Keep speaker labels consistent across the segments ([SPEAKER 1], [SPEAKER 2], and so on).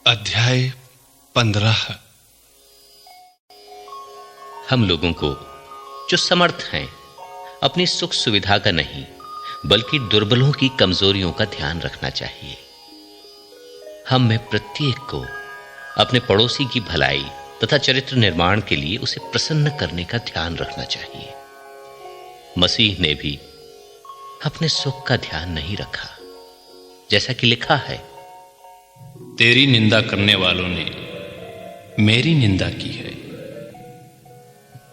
[SPEAKER 1] अध्याय 15।
[SPEAKER 2] हम लोगों को जो समर्थ हैं अपनी सुख सुविधा का नहीं बल्कि दुर्बलों की कमजोरियों का ध्यान रखना चाहिए। हम में प्रत्येक को अपने पड़ोसी की भलाई तथा चरित्र निर्माण के लिए उसे प्रसन्न करने का ध्यान रखना चाहिए। मसीह ने भी अपने सुख का ध्यान नहीं रखा, जैसा कि लिखा है,
[SPEAKER 3] तेरी निंदा करने वालों ने मेरी निंदा की है।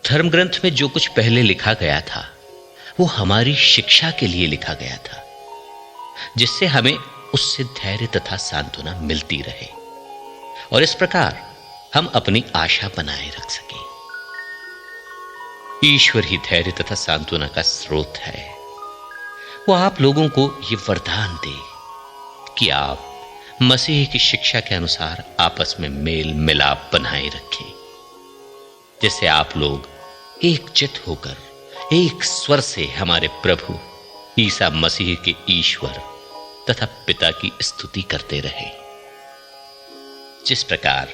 [SPEAKER 2] धर्म ग्रंथ में जो कुछ पहले लिखा गया था वो हमारी शिक्षा के लिए लिखा गया था, जिससे हमें उससे धैर्य तथा सांत्वना मिलती रहे और इस प्रकार हम अपनी आशा बनाए रख सकें। ईश्वर ही धैर्य तथा सांत्वना का स्रोत है। वो आप लोगों को ये वरदान दे कि आप मसीह की शिक्षा के अनुसार आपस में मेल मिलाप बनाए रखें, जिससे आप लोग एकचित होकर एक स्वर से हमारे प्रभु ईसा मसीह के ईश्वर तथा पिता की स्तुति करते रहे। जिस प्रकार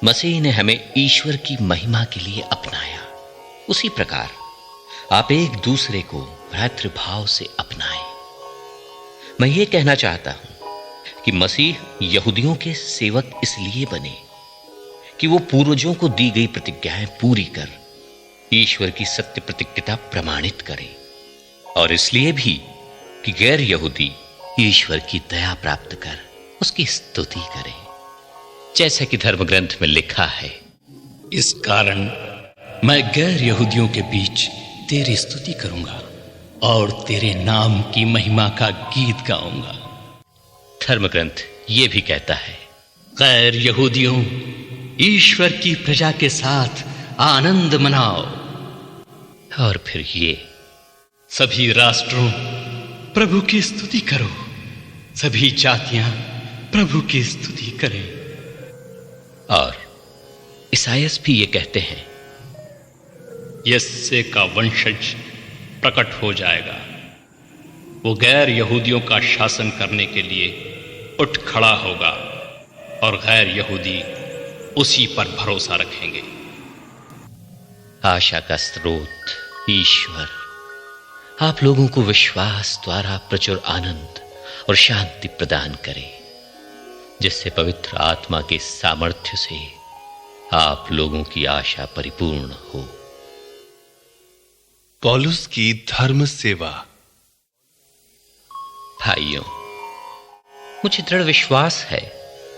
[SPEAKER 2] मसीह ने हमें ईश्वर की महिमा के लिए अपनाया, उसी प्रकार आप एक दूसरे को भ्रातृभाव से अपनाएं। मैं ये कहना चाहता हूं कि मसीह यहूदियों के सेवक इसलिए बने कि वो पूर्वजों को दी गई प्रतिज्ञाएं पूरी कर ईश्वर की सत्य प्रतिज्ञता प्रमाणित करें, और इसलिए भी कि गैर यहूदी ईश्वर की दया प्राप्त कर उसकी स्तुति करें, जैसा कि धर्म ग्रंथ में लिखा है,
[SPEAKER 3] इस कारण मैं गैर यहूदियों के बीच तेरी स्तुति करूंगा और तेरे नाम की महिमा का गीत गाऊंगा।
[SPEAKER 2] धर्म ग्रंथ ये भी कहता है,
[SPEAKER 3] गैर यहूदियों, ईश्वर की प्रजा के साथ आनंद मनाओ।
[SPEAKER 2] और फिर ये,
[SPEAKER 3] सभी राष्ट्रों प्रभु की स्तुति करो, सभी जातियां प्रभु की स्तुति करें।
[SPEAKER 2] और ईसायास भी ये कहते हैं,
[SPEAKER 3] यस्से का वंशज प्रकट हो जाएगा, वो गैर यहूदियों का शासन करने के लिए उठ खड़ा होगा और गैर यहूदी उसी पर भरोसा रखेंगे।
[SPEAKER 2] आशा का स्रोत ईश्वर आप लोगों को विश्वास द्वारा प्रचुर आनंद और शांति प्रदान करे, जिससे पवित्र आत्मा के सामर्थ्य से आप लोगों की आशा परिपूर्ण हो।
[SPEAKER 1] पौलुस की धर्म सेवा।
[SPEAKER 2] भाइयों, मुझे दृढ़ विश्वास है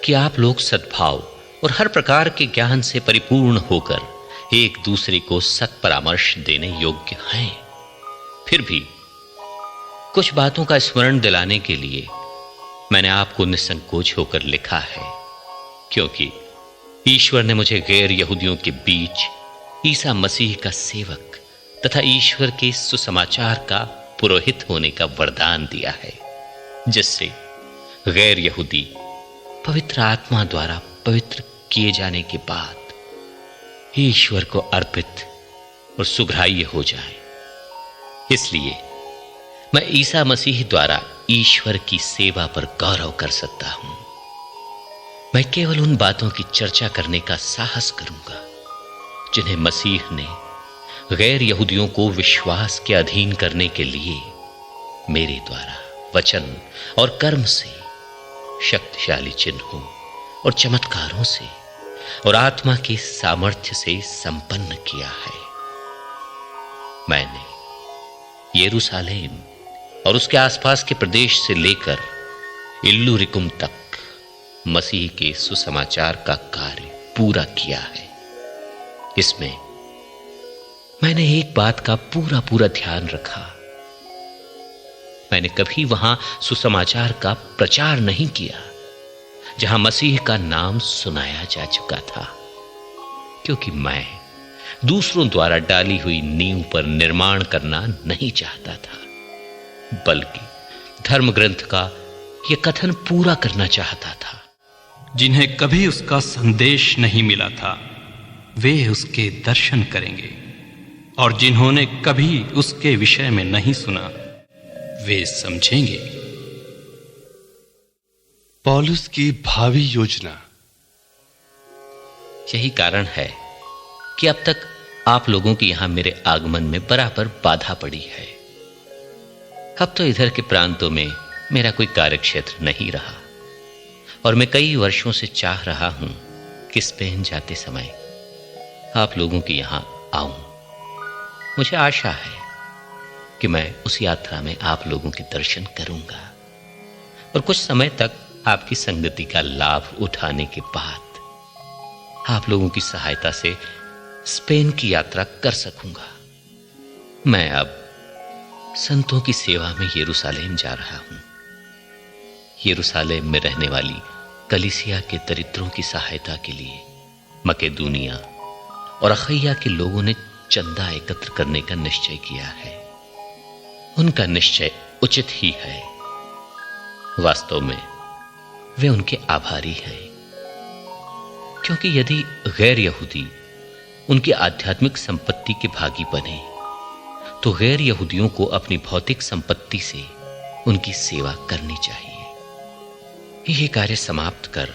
[SPEAKER 2] कि आप लोग सद्भाव और हर प्रकार के ज्ञान से परिपूर्ण होकर एक दूसरे को सत्परामर्श देने योग्य हैं। फिर भी कुछ बातों का स्मरण दिलाने के लिए मैंने आपको निसंकोच होकर लिखा है, क्योंकि ईश्वर ने मुझे गैर यहूदियों के बीच ईसा मसीह का सेवक तथा ईश्वर के सुसमाचार का पुरोहित होने का वरदान दिया है, जिससे गैर यहूदी पवित्र आत्मा द्वारा पवित्र किए जाने के बाद ईश्वर को अर्पित और सुग्राह्य हो जाए। इसलिए मैं ईसा मसीह द्वारा ईश्वर की सेवा पर गौरव कर सकता हूं। मैं केवल उन बातों की चर्चा करने का साहस करूंगा जिन्हें मसीह ने गैर यहूदियों को विश्वास के अधीन करने के लिए मेरे द्वारा वचन और कर्म से, शक्तिशाली चिन्हों और चमत्कारों से और आत्मा के सामर्थ्य से संपन्न किया है। मैंने यरूशलेम और उसके आसपास के प्रदेश से लेकर इल्लुरिकुम तक मसीह के सुसमाचार का कार्य पूरा किया है। इसमें मैंने एक बात का पूरा ध्यान रखा। मैंने कभी वहां सुसमाचार का प्रचार नहीं किया जहां मसीह का नाम सुनाया जा चुका था, क्योंकि मैं दूसरों द्वारा डाली हुई नींव पर निर्माण करना नहीं चाहता था, बल्कि धर्म ग्रंथ का यह कथन पूरा करना चाहता था।
[SPEAKER 3] जिन्हें कभी उसका संदेश नहीं मिला था वे उसके दर्शन करेंगे, और जिन्होंने कभी उसके विषय में नहीं सुना वे समझेंगे।
[SPEAKER 1] पौलुस की भावी योजना।
[SPEAKER 2] यही कारण है कि अब तक आप लोगों के यहां मेरे आगमन में बराबर बाधा पड़ी है। अब तो इधर के प्रांतों में मेरा कोई कार्यक्षेत्र नहीं रहा और मैं कई वर्षों से चाह रहा हूं कि स्पेन जाते समय आप लोगों के यहां आऊं। मुझे आशा है कि मैं उस यात्रा में आप लोगों के दर्शन करूंगा और कुछ समय तक आपकी संगति का लाभ उठाने के बाद आप लोगों की सहायता से स्पेन की यात्रा कर सकूंगा। मैं अब संतों की सेवा में यरूशलेम जा रहा हूं। यरूशलेम में रहने वाली कलीसिया के दरिद्रों की सहायता के लिए मकेदुनिया और अखैया के लोगों ने चंदा एकत्र करने का निश्चय किया है। उनका निश्चय उचित ही है। वास्तव में वे उनके आभारी हैं, क्योंकि यदि गैर यहूदी उनकी आध्यात्मिक संपत्ति के भागी बने तो गैर यहूदियों को अपनी भौतिक संपत्ति से उनकी सेवा करनी चाहिए। यह कार्य समाप्त कर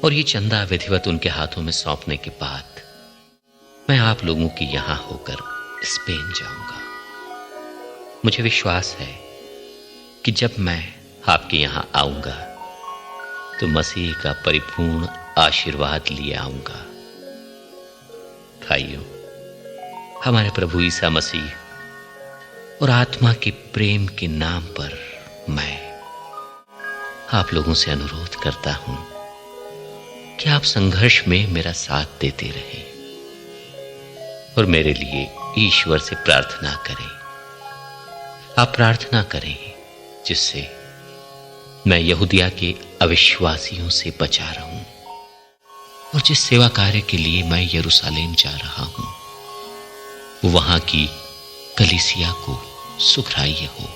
[SPEAKER 2] और ये चंदा विधिवत उनके हाथों में सौंपने के बाद मैं आप लोगों के यहां होकर स्पेन जाऊंगा। मुझे विश्वास है कि जब मैं आपके यहां आऊंगा तो मसीह का परिपूर्ण आशीर्वाद लिए आऊंगा। भाइयों, हमारे प्रभु ईसा मसीह और आत्मा के प्रेम के नाम पर मैं आप लोगों से अनुरोध करता हूं कि आप संघर्ष में मेरा साथ देते रहें और मेरे लिए ईश्वर से प्रार्थना करें। आप प्रार्थना करें जिससे मैं यहूदिया के अविश्वासियों से बचा रहूं और जिस सेवा कार्य के लिए मैं यरूशलेम जा रहा हूं वहां की कलीसिया को सुखराई हो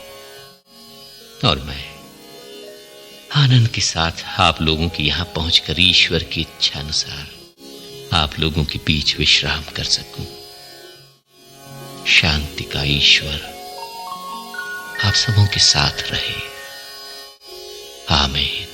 [SPEAKER 2] और मैं आनंद के साथ आप लोगों के यहां पहुंचकर ईश्वर की इच्छा अनुसार आप लोगों के बीच विश्राम कर सकूं। शांति का ईश्वर आप सबों के साथ रहे। आमीन।